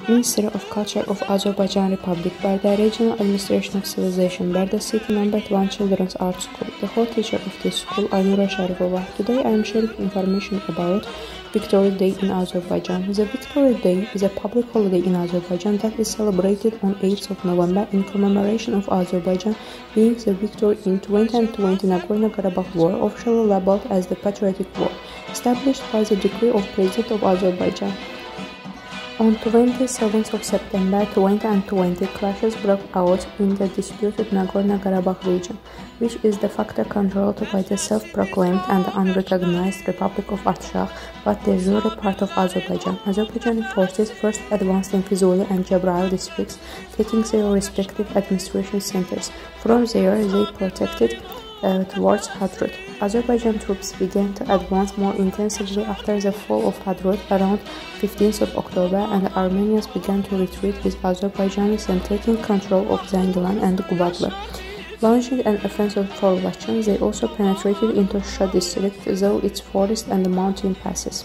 Ministry of Culture of Azerbaijan Republic, Barda Regional Administration of Civilization, Barda City No. 1 Children's Art School. The head teacher of this school, Aynura Sharifova. Today I am sharing information about Victory Day in Azerbaijan. The Victory Day is a public holiday in Azerbaijan that is celebrated on 8th of November in commemoration of Azerbaijan being the victory in 2020 Nagorno-Karabakh War, officially labeled as the Patriotic War, established by the decree of President of Azerbaijan. On 27th of September 2020, clashes broke out in the disputed Nagorno-Karabakh region, which is de facto controlled by the self-proclaimed and unrecognized Republic of Artsakh, but de jure part of Azerbaijan. Azerbaijani forces first advanced in Fizuli and Jabrayil districts, taking their respective administration centers. From there, they protected towards Hadrut. Azerbaijan troops began to advance more intensively after the fall of Hadrut around 15th of October, and the Armenians began to retreat, with Azerbaijanis then taking control of Zangilan and Gubadli. Launching an offensive for Lachin, they also penetrated into Shah district, though its forest and mountain passes.